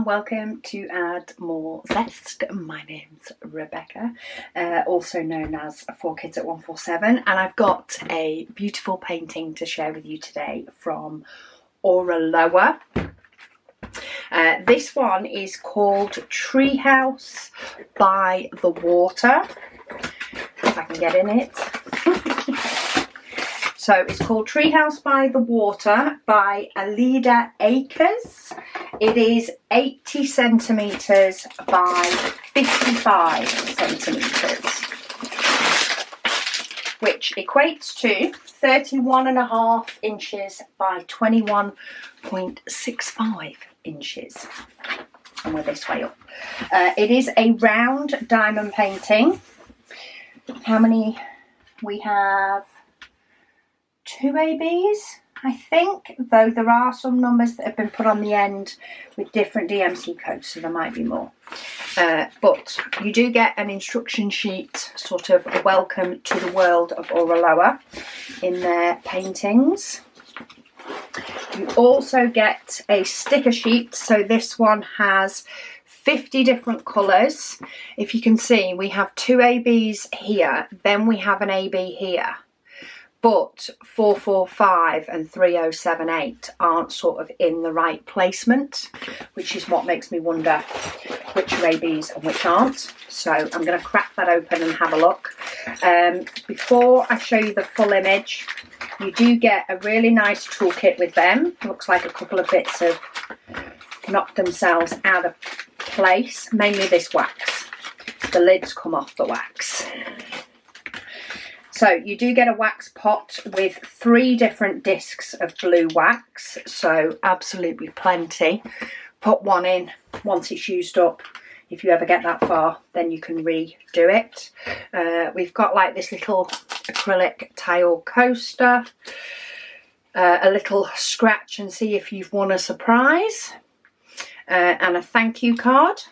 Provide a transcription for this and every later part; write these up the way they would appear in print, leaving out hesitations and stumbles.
and welcome to Add More Zest. My name's Rebecca, also known as 4Kids at 147, and I've got a beautiful painting to share with you today from Oraloa. This one is called Treehouse by the Water, if I can get in it. So it's called Treehouse by the Water by Alida Acres. It is 80 centimetres by 55 centimetres, which equates to 31.5 inches by 21.65 inches. And we're this way up. It is a round diamond painting. How many? We have 2 ABs, I think, though there are some numbers that have been put on the end with different DMC codes, so there might be more. But you do get an instruction sheet, sort of a welcome to the world of Oraloa in their paintings. You also get a sticker sheet, so this one has 50 different colours. If you can see, we have 2 ABs here, then we have an AB here. But 445 and 3078 aren't sort of in the right placement, which is what makes me wonder which are ABs and which aren't. So I'm going to crack that open and have a look. Before I show you the full image, you do get a really nice toolkit with them. Looks like a couple of bits have knocked themselves out of place, mainly this wax. The lids come off the wax. So you do get a wax pot with 3 different discs of blue wax, so absolutely plenty. Put one in once it's used up. If you ever get that far, then you can redo it. We've got like this little acrylic tile coaster, a little scratch and see if you've won a surprise, and a thank you card.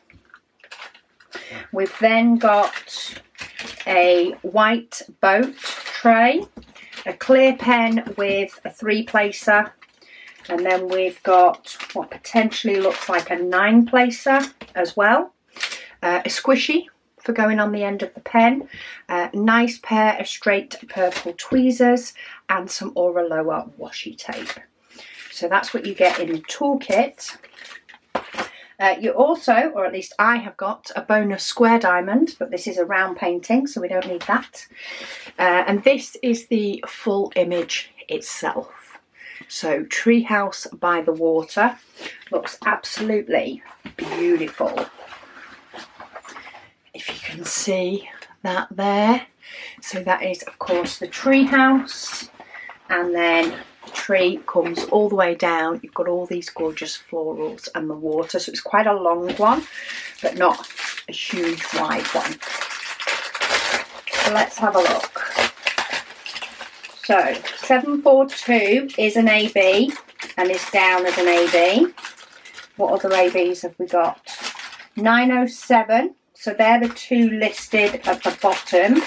We've then got a white boat tray, a clear pen with a 3-placer, and then we've got what potentially looks like a 9-placer as well, a squishy for going on the end of the pen, a nice pair of straight purple tweezers, and some Oraloa washi tape. So that's what you get in the toolkit. You also, or at least I have got, a bonus square diamond, but this is a round painting, so we don't need that. And this is the full image itself. So Treehouse by the Water looks absolutely beautiful. If you can see that there. So that is, of course, the treehouse, and then tree comes all the way down. You've got all these gorgeous florals and the water, so it's quite a long one but not a huge wide one. So let's have a look. So 742 is an AB and is down as an AB. What other ABs have we got? 907, so they're the 2 listed at the bottom.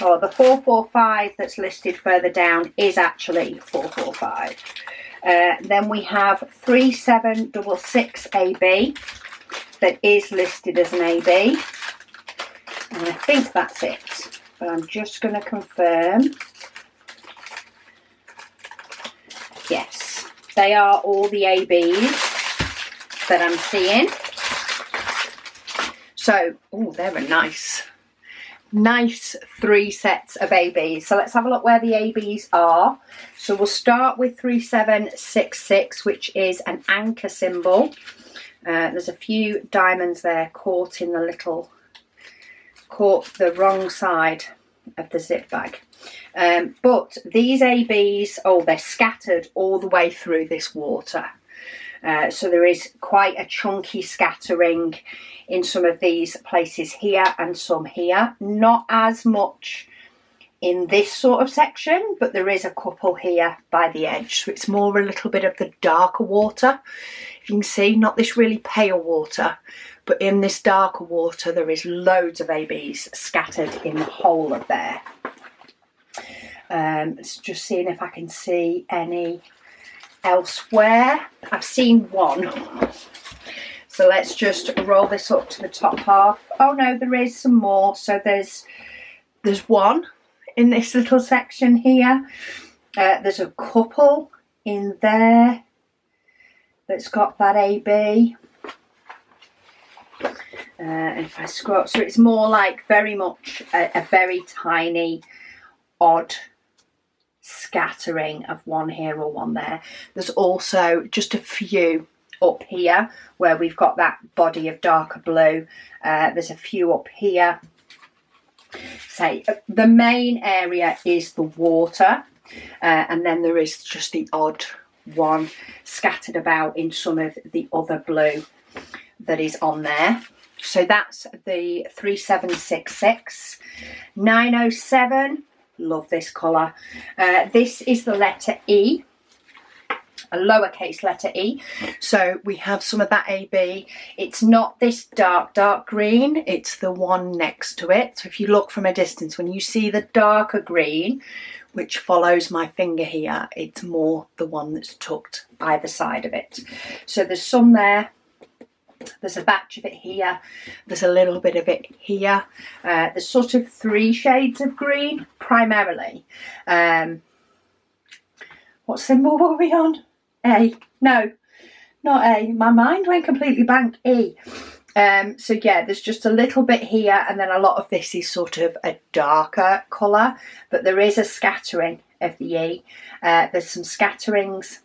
Oh, the 445 that's listed further down is actually 445. Then we have 3766 AB that is listed as an AB. And I think that's it. But I'm just going to confirm. Yes, they are all the ABs that I'm seeing. So, oh, they're a nice 3 sets of ABs. So let's have a look where the ABs are. So we'll start with 3766, which is an anchor symbol. There's a few diamonds there caught in the wrong side of the zip bag. But these ABs, oh, they're scattered all the way through this water. So there is quite a chunky scattering in some of these places here and some here. Not as much in this sort of section, but there is a couple here by the edge. So it's more a little bit of the darker water. If you can see, not this really pale water, but in this darker water there is loads of ABs scattered in the whole of there. Just seeing if I can see any elsewhere. I've seen one. So let's just roll this up to the top half. Oh no, there is some more. So there's one in this little section here. There's a couple in there that's got that AB. If I scroll, so it's more like very much a very tiny, odd scattering of one here or one there. There's also just a few up here where we've got that body of darker blue. There's a few up here. So the main area is the water, and then there is just the odd one scattered about in some of the other blue that is on there. So that's the 3766. 907, love this colour. This is the letter E, a lowercase letter E. So we have some of that AB. It's not this dark green, it's the one next to it. So if you look from a distance, when you see the darker green, which follows my finger here, it's more the one that's tucked either side of it. So there's some there. There's a batch of it here. There's a little bit of it here. There's sort of 3 shades of green, primarily. What symbol were we on? A. No, not A. My mind went completely blank. E. So yeah, there's just a little bit here, and then a lot of this is sort of a darker colour, but there is a scattering of the E. There's some scatterings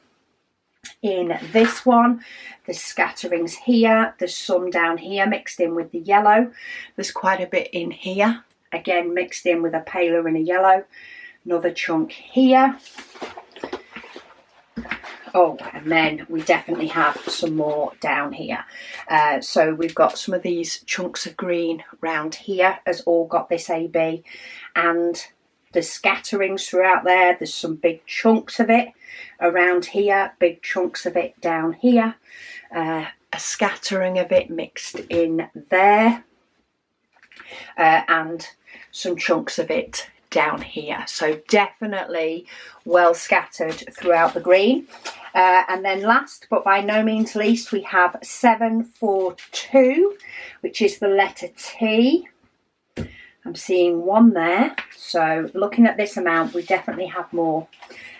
in this one. There's scatterings here. There's some down here mixed in with the yellow. There's quite a bit in here, again mixed in with a paler and a yellow. Another chunk here. Oh, and then we definitely have some more down here. So we've got some of these chunks of green round here has all got this AB, and there's scatterings throughout there. There's some big chunks of it around here, big chunks of it down here, a scattering of it mixed in there, and some chunks of it down here. So definitely well scattered throughout the green. And then last but by no means least, we have 742, which is the letter T. I'm seeing one there. So looking at this amount, we definitely have more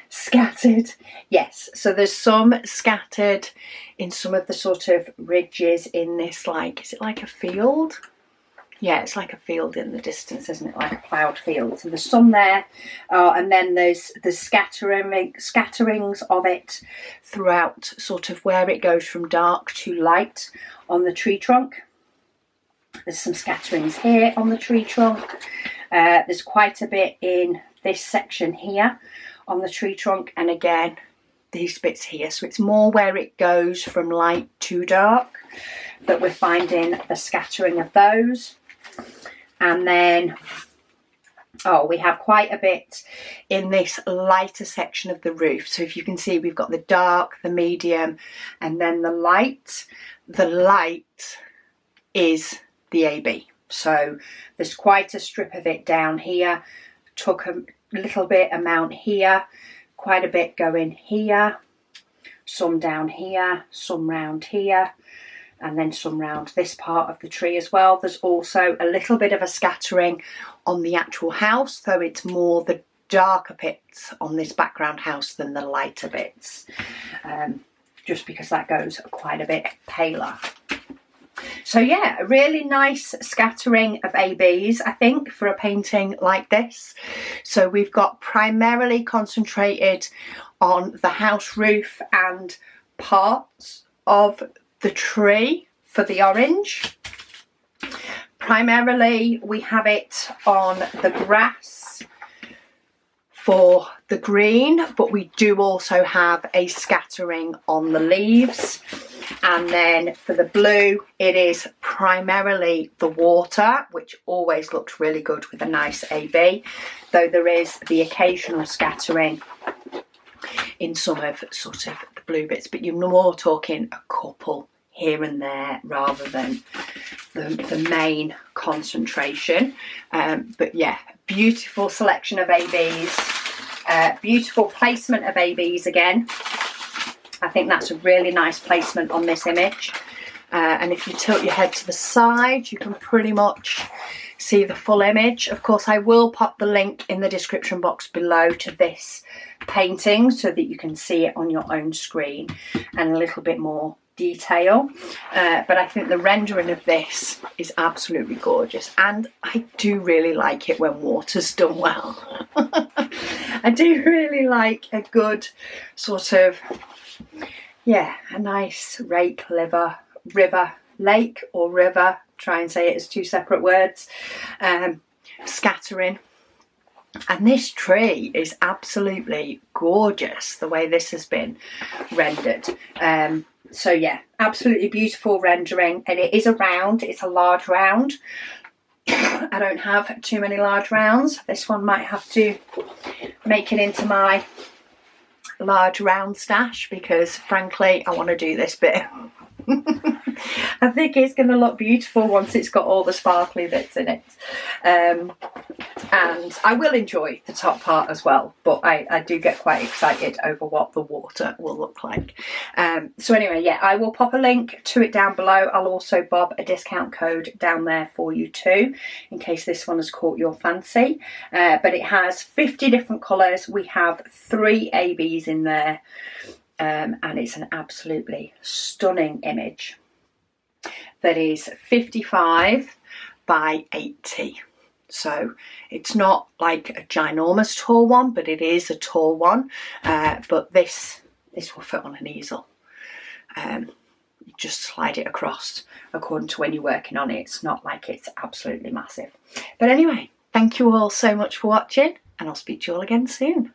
scattered. Yes, so there's some scattered in some of the sort of ridges in this, like, is it like a field? Yeah, it's like a field in the distance, isn't it? Like a ploughed field. So there's some there, and then there's the scatterings of it throughout, sort of where it goes from dark to light on the tree trunk. There's some scatterings here on the tree trunk. There's quite a bit in this section here on the tree trunk, and again these bits here. So it's more where it goes from light to dark that we're finding the scattering of those. And then, oh, we have quite a bit in this lighter section of the roof. So if you can see, we've got the dark, the medium, and then the light. The light is the AB. So there's quite a strip of it down here. Took a little bit amount here, quite a bit going here, some down here, some round here, and then some round this part of the tree as well. There's also a little bit of a scattering on the actual house, though it's more the darker bits on this background house than the lighter bits, just because that goes quite a bit paler. So yeah, a really nice scattering of ABs, I think, for a painting like this. So we've got primarily concentrated on the house roof and parts of the tree for the orange. Primarily we have it on the grass for the green, but we do also have a scattering on the leaves. And then for the blue, it is primarily the water, which always looks really good with a nice AB, though there is the occasional scattering in some of sort of the blue bits, but you're more talking a couple here and there rather than the main concentration. But yeah, beautiful selection of ABs, beautiful placement of ABs again. I think that's a really nice placement on this image. And if you tilt your head to the side, you can pretty much see the full image. Of course, I will pop the link in the description box below to this painting so that you can see it on your own screen and a little bit more detail. But I think the rendering of this is absolutely gorgeous, and I do really like it when water's done well. I do really like a good sort of, yeah, a nice lake or river, try and say it as two separate words, scattering. And this tree is absolutely gorgeous, the way this has been rendered. So yeah, absolutely beautiful rendering, and it is a round, it's a large round. I don't have too many large rounds. This one might have to make it into my large round stash, because frankly I want to do this bit. I think it's going to look beautiful once it's got all the sparkly bits in it. And I will enjoy the top part as well, but I do get quite excited over what the water will look like. So anyway, yeah, I will pop a link to it down below. I'll also bob a discount code down there for you too, in case this one has caught your fancy. But it has 50 different colours. We have 3 ABs in there. And it's an absolutely stunning image that is 55 by 80. So it's not like a ginormous tall one, but it is a tall one. But this will fit on an easel. You just slide it across according to when you're working on it. It's not like it's absolutely massive. But anyway, thank you all so much for watching, and I'll speak to you all again soon.